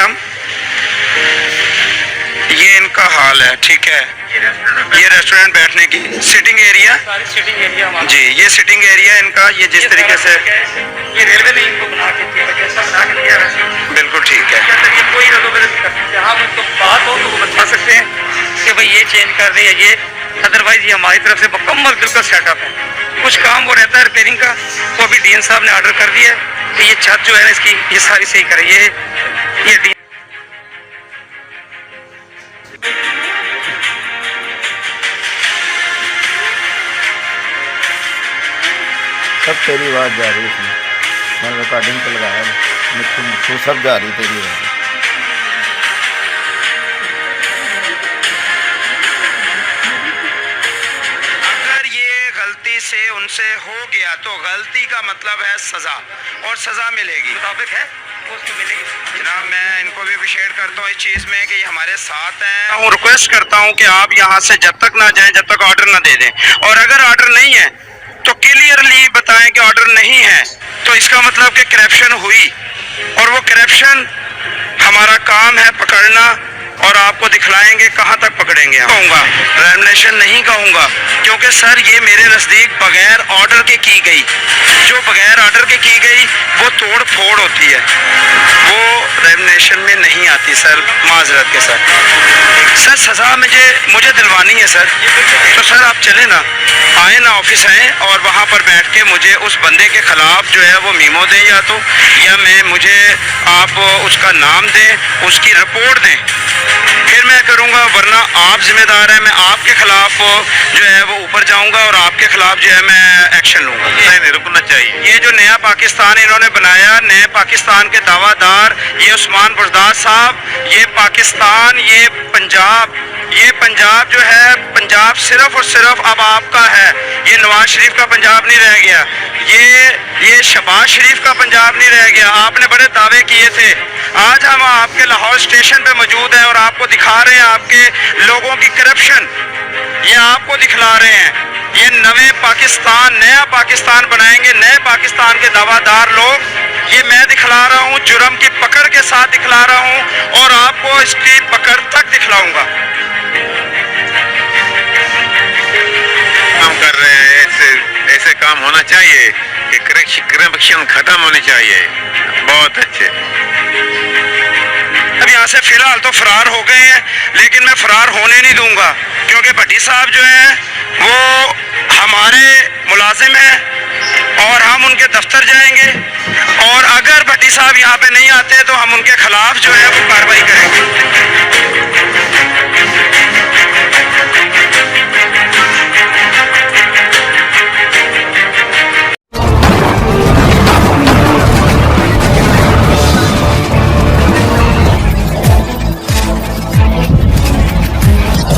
हम। ये इनका हाल है, ठीक है। ये रेस्टोरेंट बैठने की सिटिंग एरिया जी, ये सिटिंग एरिया इनका, ये जिस तरीके से ये रेलवे ने इनको बना के दिया है, बिल्कुल ठीक है। कोई हम उनको बात हो तो वो बता सकते हैं कि भाई ये चेंज कर दें या ये, अदरवाइज ये हमारी तरफ से मुकम्मल बिल्कुल सेटअप है। कुछ काम वो रहता है रिपेयरिंग का, वो अभी डीएन साहब ने ऑर्डर कर दिया है कि ये छत जो है ना इसकी ये सारी सही करे। ये डी सब तेरी आवाज़ जा रही है इसमें, मैंने रिकॉर्डिंग पे लगाया, मिट्ठू सब जा रही तेरी आवाज़। अगर ये गलती से उनसे हो गया तो गलती का मतलब है सजा, और सजा मिलेगी, मुताबिक है उसको मिलेगी। जनाब मैं इनको भी अप्रिशिएट करता हूँ इस चीज़ में कि ये हमारे साथ हैं। और रिक्वेस्ट करता हूँ कि आप यहाँ से जब तक ना जाएं जब तक ऑर्डर ना दे दें, और अगर ऑर्डर नहीं है तो क्लियरली बताएं कि ऑर्डर नहीं है, तो इसका मतलब कि करप्शन हुई, और वो करप्शन हमारा काम है पकड़ना, और आपको दिखलाएंगे कहाँ तक पकड़ेंगे। कहूँगा रेमनेशन नहीं कहूँगा, क्योंकि सर ये मेरे नज़दीक बगैर ऑर्डर के की गई, जो बगैर ऑर्डर के की गई वो तोड़ फोड़ होती है, वो रेमनेशन में नहीं आती सर, माजरत के साथ। सर सज़ा मुझे दिलवानी है सर, तो सर आप चले ना, आए ना ऑफिस आए, और वहाँ पर बैठ के मुझे उस बंदे के ख़िलाफ़ जो है वो मीमो दें, या मुझे आप उसका नाम दें, उसकी रिपोर्ट दें, फिर मैं करूँगा, वरना आप जिम्मेदार हैं, मैं आपके खिलाफ जो है वो ऊपर जाऊँगा और आपके खिलाफ जो है मैं एक्शन लूँगा। नहीं रुकना चाहिए। ये जो नया पाकिस्तान इन्होंने बनाया, नए पाकिस्तान के दावादार ये उस्मान बुज़दार साहब, ये पाकिस्तान, ये पंजाब जो है, पंजाब सिर्फ और सिर्फ अब आपका है। ये नवाज शरीफ का पंजाब नहीं रह गया, ये शहबाज शरीफ का पंजाब नहीं रह गया। आपने बड़े दावे किए थे, आज हम आपके लाहौर स्टेशन पे मौजूद हैं और आपको दिखा रहे हैं आपके लोगों की करप्शन, ये आपको दिखला रहे हैं। ये नए पाकिस्तान, नया पाकिस्तान बनाएंगे, नए पाकिस्तान के दावादार लोग, ये मैं दिखला रहा हूँ, जुर्म की पकड़ के साथ दिखला रहा हूँ, और आपको इसकी पकड़ तक दिखलाऊंगा। काम कर रहे हैं, ऐसे काम होना चाहिए कि करप्शन खत्म होनी चाहिए। बहुत अच्छे। अब यहाँ से फिलहाल तो फरार हो गए हैं, लेकिन मैं फरार होने नहीं दूंगा, क्योंकि भट्टी साहब जो है वो हमारे मुलाजिम हैं, और हम उनके दफ्तर जाएंगे, और अगर भट्टी साहब यहाँ पे नहीं आते तो हम उनके खिलाफ जो है